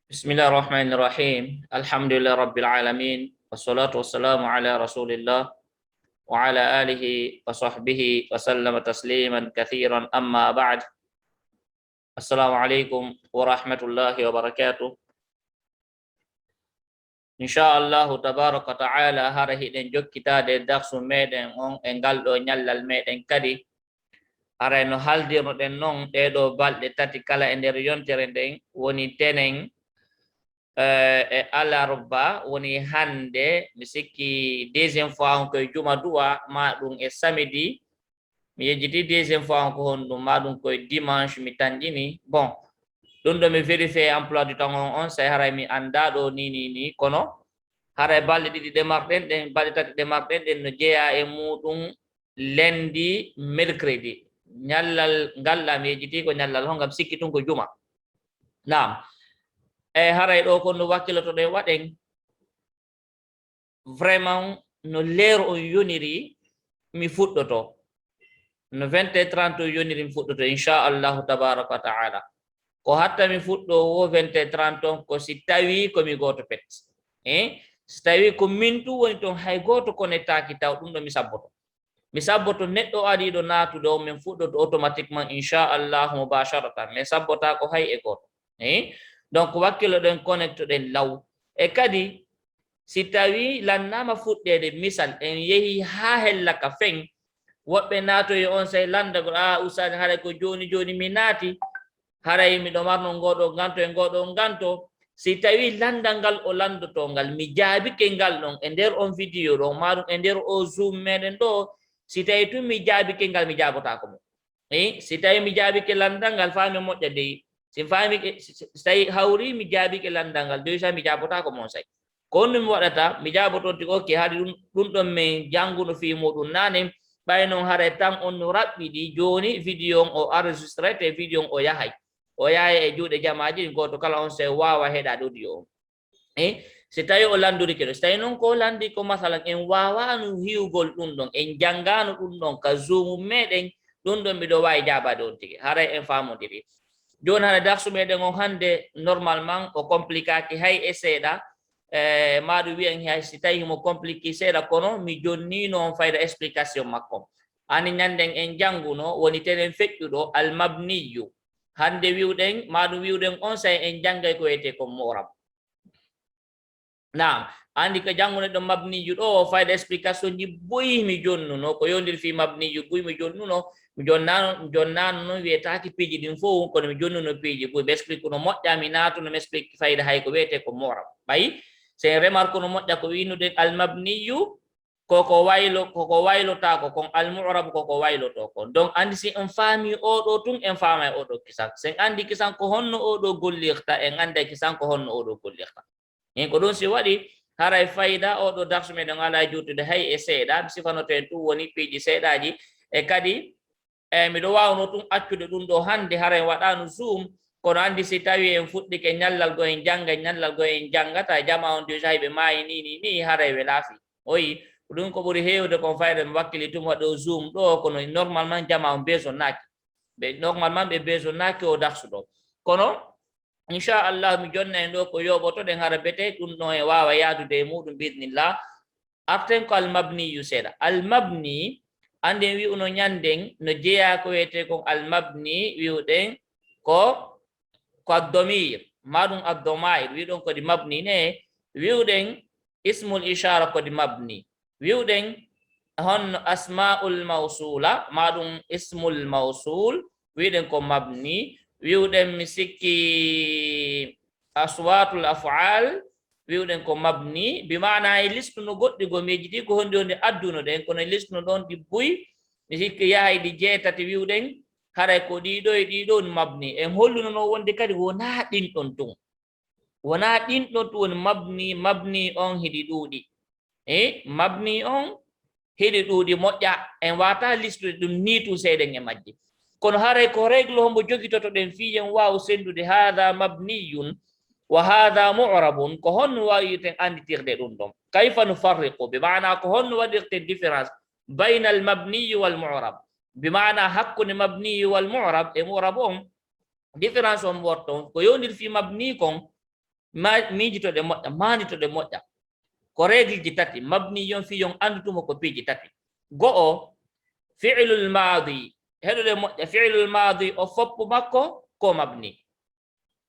بسم الله الرحمن الرحيم الحمد لله رب العالمين والصلاة والسلام على رسول الله وعلى آله وصحبه وسلم تسليما كثيرا أما بعد السلام عليكم ورحمة الله وبركاته إن شاء الله تبارك وتعالى هره نجوك كتاب درس ميدن انقل دو نيال ميدن كدي are no haldirno den non ɗeɗo balɗe tati kala e nder yontere nden woni tenen e alarba woni hande mi sikki deuxiéme fois on koye juma duwa ma ɗum e samedi mi yejjiti deuxiéme fois on ko honɗum ma ɗum koye dimanche mi tanƴini bon ɗum ɗo mi vérifié emploi du temps on say haray mi anda ɗo ni kono haray balɗe ɗiɗi ɗemarɗen ɗen balɗe tati ɗemarɗen ɗen no jeeya e muɗum lundi mercredi ñallal ngal mi yejjiti ko ñallal ho ngam sikki ɗum ko juma nam e haray ɗo ko no wakkiloto ɗen waɗen vraiment no leero on yoniri mi fuɗɗoto no 20h30 o yoniri mi fuɗɗoto inchallahu tabaraka wa taala ko hatta mi fuɗɗo wo 20h30 on ko si tawi komi goto pet si tawi ko min tu woni toon hay goto connectaki taw ɗum ɗo mi sabboto neɗɗo adiɗo natude o min fuɗɗoto automatiquement inchallahu mubasharatan mi sabbota ko hay e goto donc wakkilo ɗen connecte ɗen law e kadi si tawi lannama fuɗɗede misal en yeehi ha hellaka fen woɓɓe natoyi on say landago usani haray ko joni mi naati haray miɗo marno ngoɗo ganto e ngoɗo ganto si tawi landal ngal o landoto ngal mi jaabike ngal ɗon e nder on vidéo ɗo maɗum e nder o zoom meɗen ɗo si tawi tun mi jaabike ngal mi jaabotako mo si tawi mi jaabike landal ngal fami moƴƴa deyi si faami so tawi hawri mi jaabike landal ngal déjà mi jaabotako mon say ko honno mi waɗata mi jaabotonti ok haade ɗum ɗon min jannguno fi muɗum nane ɓay noon haray tan on no raɓɓiɗi joni vidéo on o enregistré te vidéo on o yahay e juuɗe jamaji goto kala on say wawa heɗade audio on si tawi o landurike ɗo si tawi noon ko landi ko masalan en wawano hiwgol ɗum ɗon en janngano ɗum ɗon ka zoom meɗen ɗum ɗon mbiɗo wawi jaabade on tigi haray en famodiri joni hana darsu meɗen on hande normalement o compliquaki hay e seeɗa maɗum wiyen hay si tawi mo compliqué seeɗa kono mi jonnino on fayda explication makko ani ñanden en jannguno woni tenen feƴƴuɗo almabniyu hande wiwɗen maɗum wiwɗen on say en janggay ko wiyete ko morab nam andi ko jannguno ɗo mabniyu ɗo fayda explication ji boyi mi jonnuno ko yondir fi mabniyu boyi mi jonnuno mi jonnano noon wiyetaki piiji ɗin fof kono mi jonnuno piiji boyi mi explique no moƴƴa mi naatuno mi explique fayda hay ko wiyete ko morab ɓayi c'est remarque no moƴƴa ko winude almabniyu koko waylotako kon almurab koko wayloto kon donc andi si en faami oɗo tun en faama e oɗo kisan sen andi kisan ko honno oɗo gollirta en anda kisan ko honno oɗo gollirta en ko ɗum si waɗi haray fayda oɗo darsu meɗen ala juttude hay e seeɗa mi sifanoto en tun woni piiji seeɗaji e kadi miɗo wawno tun accude ɗum ɗo hande haray waɗano zoom kono andi si tawi en fuɗɗike ñallal go en janga ñallal go en jangata jama on déjà ɓe maayi ni haray ɓe laafi oyi ɗum ko ɓuri hewde kon fayde mi wakkili tum waɗo zoom ɗo kono normalement jama on besonnaki normalement ɓe besonnaki o darsu ɗo kono inchallah mi jonna en ɗo ko yoɓotoɗen hara bete ɗum ɗo e wawa yaadude e muɗum bisnillah arten ko almabniyu seeɗa almabni anden wi'uno ñanden no jeeya ko wiyete kon almabni wiwɗen ko addomir maɗum addomair wiɗon kodi mabni ne wiwɗen ismul ishara kodi mabni wiwɗen honno asmaul mausula maɗum ismul mausul wiɗen ko mabni wiwɗen mi sikki aswatul afal wiwɗen ko mabni bimana e liste no goɗɗi go mejidi ko honde honde adduno ɗen kono liste no ɗon ɗi buy mi sikki yahay ɗi jeetati wiwɗen haray ko ɗiɗo e ɗiɗo ni mabni en hollunono wonde kadi wona ɗinɗon tun wona ɗinɗon tun woni mabni on hiɗi ɗuuɗi mabni on hiɗi ɗuuɗi moƴƴa en wata listude ɗum ni tun seeɗen e majji kono haray ko règle hombo jogitoto ɗen fiyen waw sendude hada mabniyun wa hada mu'rabun ko honno wawiten anditirde ɗum ɗon kayfa nufarriqu bi mana ko honno waɗirte différence bayna al mabniyi wal mu'rab bimana hakkunde mabni wal mu'rab e mu'rab on différence on wotto ko yondir fi mabni kon miijitoɗe moƴƴa maanditoɗe moƴƴa ko règle ji tati mabni yon fi yon andutuma ko piiji tati go'o fi'lul maadi heɗude moƴƴa fi'lul maadi o foppu makko ko mabni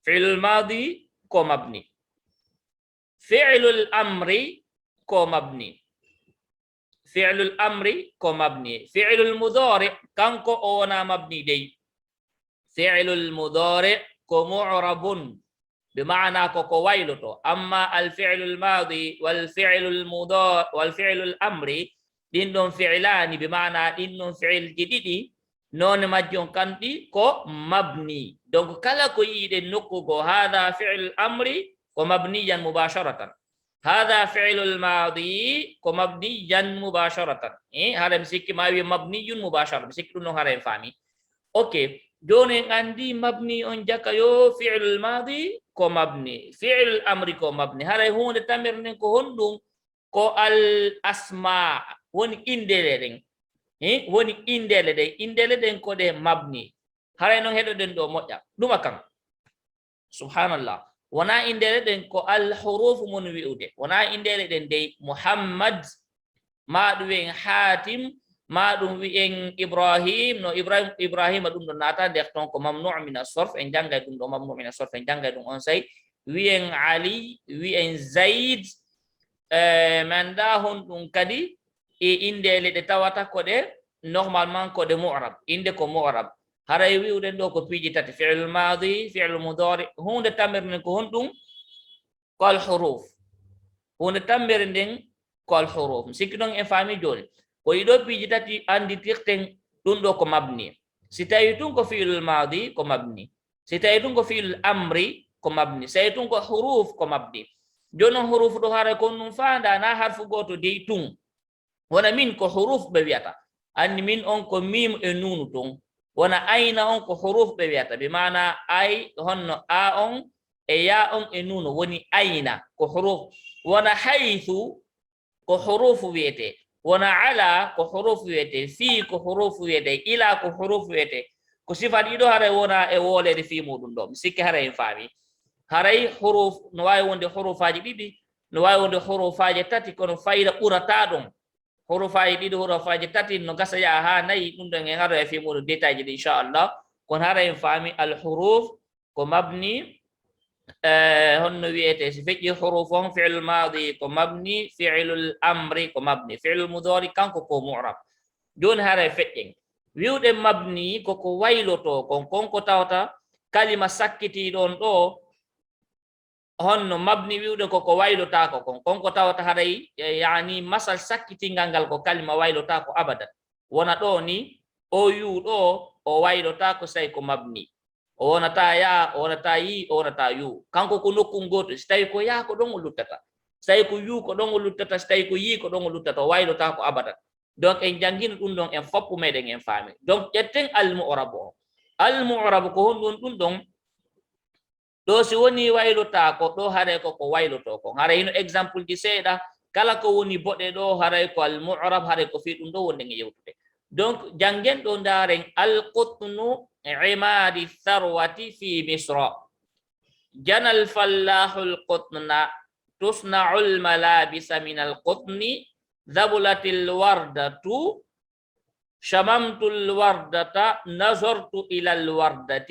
fi'lul maadi ko mabni fi'lul amri ko mabni fi'lul amri ko mabni fi'lul mudari kanko o wona mabni dey fi'lul mudari ko mu'rabun بمعنى كوكو ويلوتو اما الفعل الماضي والفعل المضارع والفعل الامري دين فعلان بمعنى دين فعل جديد نون ماجون كاندي كو مبني دونك كلا كو يدي نوكو هذا فعل الامر ومبنيا مباشره هذا فعل الماضي كمبنيا مباشره هذا مسكي ما مبني مباشره مسكي نو هذا فامي اوكي جوني عندي مبني on jaka yo fi'l madi ko mabni fi'l amri ko mabni haray hunde tamirnen ko hondum ko al asma woni indele den woni indele den ko de mabni haray non hedo den do moƴƴa duma kan subhanallah wana indele den ko al huruf mun wi'ude wana indele den de muhammad ma duwen hatim ما دون وين إبراهيم نو إبراهيم دون ناتا دكتون كم ممنوع من الصرف إن جانغ دون ممنوع من الصرف إن جانغ دون أنسي وين علي وين زيد من داهون دون كدي إن ده لتواتا كده normalement كده معرب إن ده كمعرب هراي ويو دن دو كبيجي تات فعل الماضي فعل المضارع هون ده تمر من كهون دون كل حروف هون تمر من كل حروف سيكدون إفهامي جول ko ido piji tati andi tirten dun do ko mabni si tawi tun ko fi'l madi ko mabni si tawi tun ko fi'l amri ko mabni si tun ko huruf ko mabni jono huruf do hare ko num faanda na harfu goto dey tun wona min ko huruf be wiata anni min on ko mim e nunu tun wona ayna on ko huruf be wiata bi mana ay honno a on e ya on e nunu woni ayna ko huruf wona haythu ko huruf wiete wana ala ko huruf wiyete fi ko huruf wiyete ila ko huruf wiyete ko sifa ɗiɗo haray wona e wolede fi muɗum ɗo mi sikki haray en faami haray huruf no wawi wonde hurufaji ɗiɗi no wawi wonde hurufaji tati kono fayida ɓurata ɗum hurufaji ɗiɗi hurufaji tati no gasa yaha ha nayi ɗum ɗon en haro e fi muɗum détail ji ɗi inchallah kono haray en faami al huruf ko mabni هن ويته فعل حروفهم فعل الماضي كمبني فعل الامر كمبني فعل المضارع كان كو معرب دون هذا فعل ويود مبني كو ويلوتو كون كو تاوتا كلمه سكتي دون دو هن مبني ويود كو ويلوتا كون كو تاوتا هذا يعني مثل سكتي غانغال كو كلمه ويلوتا كو ابدا ونا دو ني او يو دو او ويلوتا كو ساي كو مبني ona ta ya ona ta yi ona ta yu kanko ko nokku goto stay ko ya ko don luttata stay ko yu ko don luttata stay ko yi ko don luttata waylo ta ko abada donc en jangina dum don en foppu meden en faami donc jetten al mu'rab ko hon dum don do si woni waylo ta ko do hare ko waylo to ko hare ino example di seeda kala ko woni bodde do hare ko al mu'rab hare ko fi dum do wonde ngi yewtude donc jangen do ndaren al qutnu عماد الثروة في مصر جنى الفلاح القطن تصنع الملابس من القطن ذبلت الوردة شممت الوردة نظرت إلى الوردة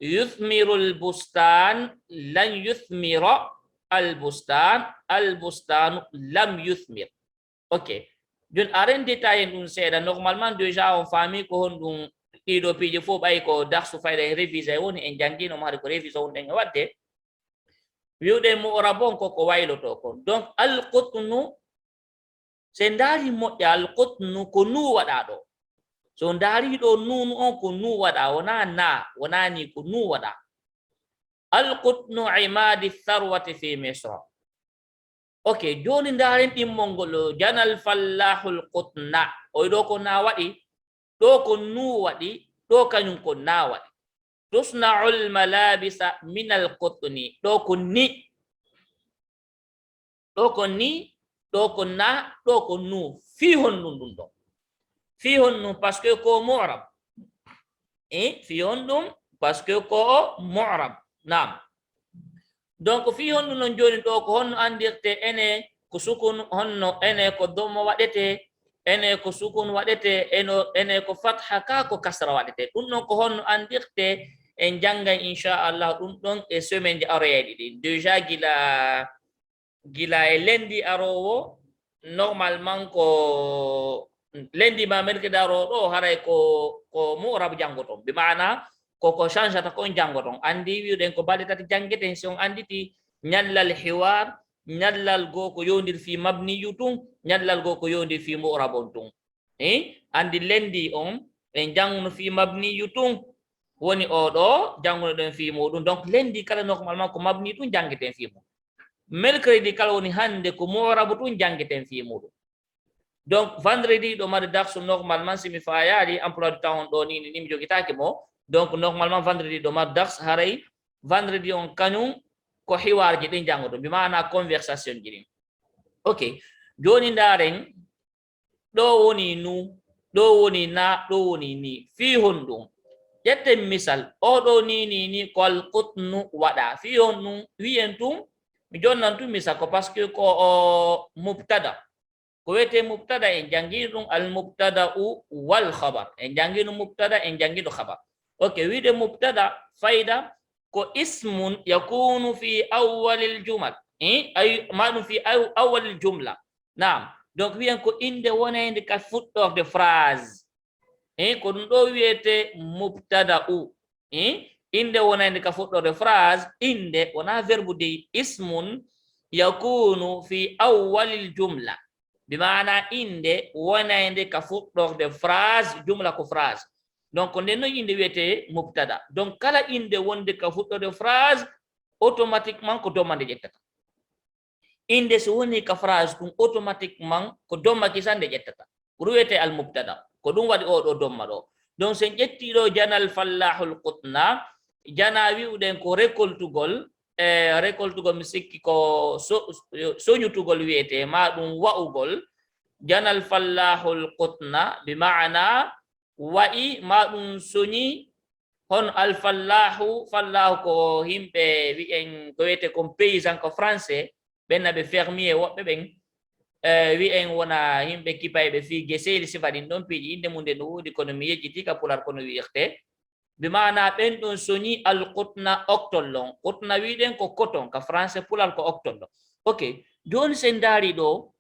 يثمر البستان لن يثمر البستان البستان لم يثمر اوكي جون ارين détail dun seeda normalement déjà on famille ko hondum ɗiɗo piiji fof ɓay ko darsu fayda révisé woni en janngino mo hade ko révision wonɗen e wadde wiwɗen mu'rabon koko wayloto kon donc alqutnu se ndaari moƴƴa alqutnu ko nu waɗa ɗo so ndaari ɗo nunu on ko nu waɗa wona na wona ni ko nu waɗa alqutnu imadi tharwati fi misra ok joni ndaaren ɗimmol ngol janal fallahul qutna oy ɗo ko na waɗi ɗo ko nu waɗi ɗo kañum ko na waɗi tusna'ul malabisa min alqutni ɗo ko ni ɗo ko ni ɗo ko na ɗo ko nu fi honnum ɗum ɗon fi honnum par ce que ko mu'rab fi honnum par ce que ko mu'rab nam donc fi honno non joni ɗo ko honno andirte ene ko sukun honno ene ko dommo waɗete ene ko sukun waɗete ene ko fatha ka ko kasra waɗete ɗum ɗon ko honno andirte en jangga inchallah ɗum ɗon e semaine aroyeɗi ɗi déjà gila e lendi arowo normalement ko lendi ma men kedaro ɗo haray ko mu'rab jangoton bi maana koko change ta kon jangoton andi wiɗen ko balɗe tati jangeten si on anditi ñallal hiwar ñallal go ko yondir fi mabniyu tun ñallal go ko yondir fi mu'rabon tun andi lendi on en jangno fi mabniyu tun woni oɗo janguno ɗen fi muɗum donc lendi kala normalement ko mabni tun jangeten fi muɗum mercredi kala woni hande ko mu'rabu tun jangeten fi muɗum donc vendredi ɗo mari darsu normalement simi fayali emploi du temps on ɗo ni mi jogitaki mo donc normalement vendredi ɗo mari dars haray vendredi on kañum ko hiwarji ɗin jangoto bi mana conversation ji ɗin ok joni ndaren ɗo woni nu ɗo woni na ɗo woni ni fi hon ɗum ƴetten misal oɗo ni ko alqutnu waɗa fi hon ɗum wiyen tum mi jonnan tum misal ko par ce que ko o mubtada ko wiyete mubtada en jangini ɗum al mubtada u wal khabar en jangino mubtada en jangino khabar ok wiide mubtada fayda ko ismun yakunu fi awwalil jumal ay maɗum fi awwalil jumla naam donc wiyen ko inde wonede ka fuɗɗorde phrase ko ɗum ɗo wiyete mubtada u inde wonande ka fuɗɗorde phrase inde wona verbe de ismun yakunu fi awwalil jumla bimana inde wonande ka fuɗɗorde phrase jumla ko phrase donc nden noon inde wiyete mubtada donc kala inde wonde ka fuɗɗorde phrase automatiquement ko domande ƴettata inde so woni ka phrase ɗum automatiquement ko domma kisande ƴettata ko ɗum wiyete al mubtada ko ɗum waɗi oɗo domma ɗo donc sen ƴettiɗo janal fallahul qutna jana wi'uɗen ko récoltugol récoltugol mi sikki ko soñutugol wiyete ma ɗum wa'ugol janal fallahul qutna bi maana wa'i ma ɗum soñi hon alfallahu fallahu ko himɓe wi'en ko wiyete kon paysan ko français ɓenna ɓe fermier woɓɓe ɓen wi'en wona yimɓe kipayɓe fi geseli sifa ɗin ɗon piiji inde mum nde no woodi kono mi yejjiti ka pular kono wi'irte bi mana ɓen ɗon soñi alqutna octollon qutna wiɗen ko coton ka français pular ko octollon ok joni sen daari ɗo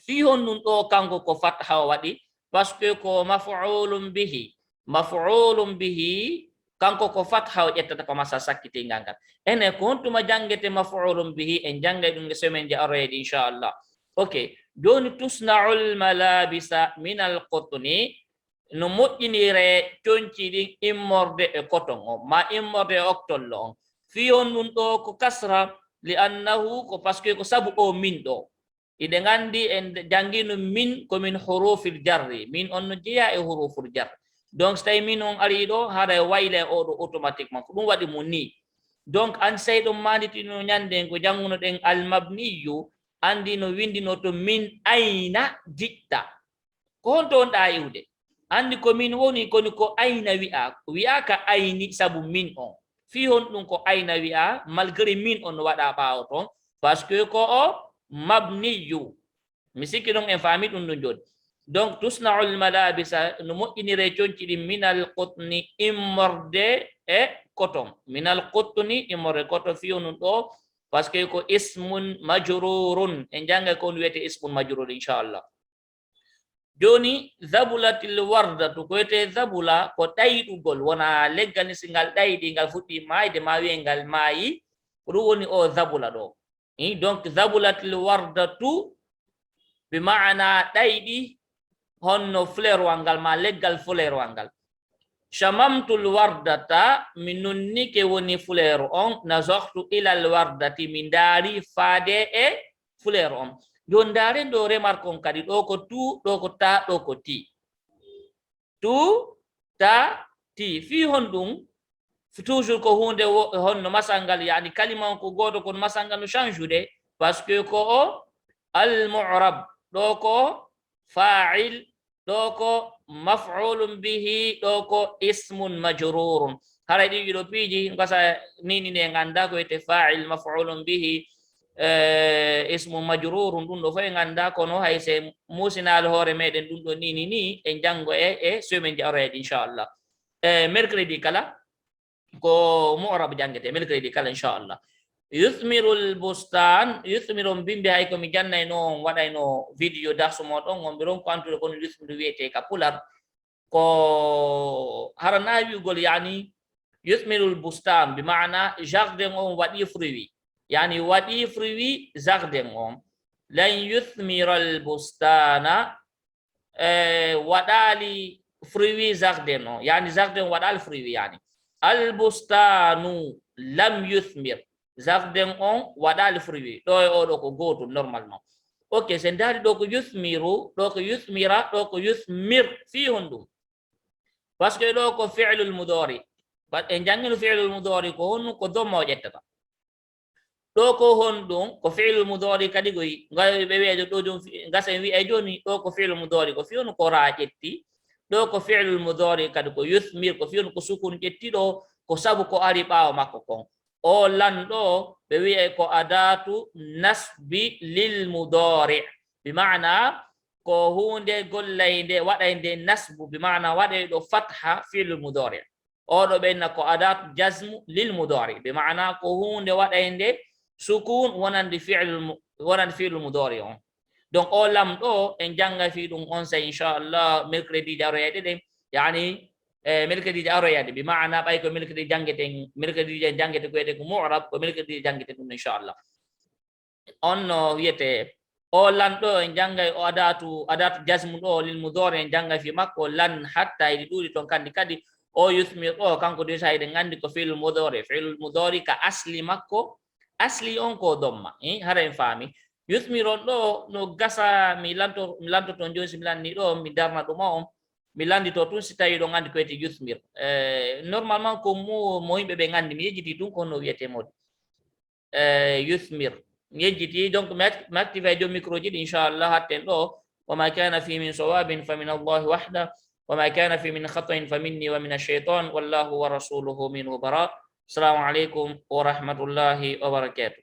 fi hon ɗum ɗo kanko ko fatha waɗi par ce que ko maf'ulun bihi kanko ko fatha o ƴettata ko masa sakkitingal ngal ene ko hontuma jangete maf'ulun bihi en jangay ɗum nde semaine je aroyede inchallah ok joni tusnaul malabisa min alqutni no moƴƴinire coñci ɗin immorde e coton o ma immorde e octolle on fi on ɗum ɗo ko kasra li annahu ko par ce que ko sabu o min ɗo iɗe gandi en jangino min komin hurufil jarri min on no jeeya e huruful jarri donc so tawi min on ari ɗo haɗa wayle oɗo automatiquement ko ɗum waɗi mo ni donc an sey ɗum manditino ñanden ko janguno ɗen almabniyu andi no windino to min ayna jiɗɗa ko honto wonɗa iwde andi ko min woni koni ko ayna wi'a ka ayni sabu min on fi hon ɗum ko ayna wi'a malgré min on no waɗa ɓawo ton par ce que ko o mabniyu mi sikki ɗon en faami ɗum ɗum joni donc tusnaul malabisa no moƴƴinire coñci ɗi minal qutni immorde e coton minal qutni immorde coton fi on ɗum ɗo par ce que ko ismun majrurun en jangga ko wiyete ismun majrur inchallah joni zabulatil wardatu ko wiyete zabula ko ɗayɗugol wona leggal ni si ngal ɗayɗi ngal fuɗɗi mayde ma wiye ngal maayi ko ɗum woni o zabula ɗo donc zabulatil wardatu bi maana ɗayɗi honno fleur wangal ma leggal fleur wangal shamamtul wardata min nunnike woni fleur on nazartu ilal wardati min daari faade e fleur on joni daren ɗo remarque on kadi ɗo ko tu ɗo ko ta ɗo ko ti tu ta ti fi hon ɗum toujours ko hunde honno masal ngal yani kalima on ko goto kono masal ngal no change ude par ce que ko o al mu'rab ɗo ko fa'il ɗo ko maf'ulun bihi ɗo ko ismun majrurun haray ɗi ɗo piiji gasa nini ne ganda ko wiyete fa'il maf'ulun bihi ismu majrurun ɗum ɗo fof e ganda kono hay se musinal hoore meɗen ɗum ɗo nini ni en janngo e semaine jaroyede inchallah mercredi kala ko mu'rab jangete mercredi kala inchallah yuthmirul bustan yuthmiru bimbi hay komi jannayno on waɗayno vidéo darsu moɗon on mbiron ko antude kono yuthmiru wiyete ka pular ko harana wiugol yani yuthmirul bustan bi maana jardin on waɗi fruit yani waɗi fruit jardin on lan yuthmiral bustana waɗali fruit jardin on yani jardin waɗali fruit yani al bustanu lam yuthmir jardin on waɗali fruit ɗo e oɗo ko goto normalement ok sen daari ɗo ko yuthmiru ɗo ko yuthmira ɗo ko yuthmir fi hon ɗum par ce que ɗo ko fi'lul mudari en jangino fi'lul mudari ko honno ko domma o ƴettata ɗo ko hon ɗum ko fi'lul mudari kadi koy ɓe wiyejo ɗo jom gasa en wiye joni ɗo ko fi'lul mudari ko fiyonu ko ra ƴetti ɗo ko fi'lul mudari kadi ko yuthmir ko fiyonu ko sukun ƴetti ɗo ko sabu ko ari ɓaawo makko kon o lan ɗo ɓe wiye ko adatu nasbi lil mudari bi maana ko hunde gollayde waɗayde nasbu bi maana waɗay ɗo fatha fi'lul mudari oɗo ɓenna ko adatu jazmu lil mudari bi maana ko hunde waɗayde sukun wonande fi'lul mudari on donc o lam ɗo en janga fi ɗum on sa inchallah mercredi jaroyede ɗen yani mercredi aroyade bi maana ɓay ko mercredi jangete ko wiyete ko mu'rab ko mercredi jangete ɗum inchallah on no wiyete o lan ɗo en jangay o adatu jasmu ɗo lil mudari en janga fi makko lan hatta eɗi ɗuuɗi ton kandi kadi o yuthmir ɗo kanko déjà eɗen gandi ko fi'lul mudari ka asli makko asli on ko domma hara en faami yuthmir on ɗo no gasa mi lanto ton joni mi lanni ɗo mi darna ɗuma on mi landi to tun si tawi ɗo gandi ko wiyete yuthmir normalement ko mo yimɓe ɓe gandi mi yejjiti tun ko no wiyete modi yuthmir mi yejjiti donc mi active jom micro ji ɗi inchallah hatten ɗo wama kana fi min sawabin fa min allahi wahda wama kana fi min khata'in fa minni wa min ash-shaytan wallahu wa rasuluhu minhu bara. Assalamu alaikum wa rahmatullahi wa barakatuh.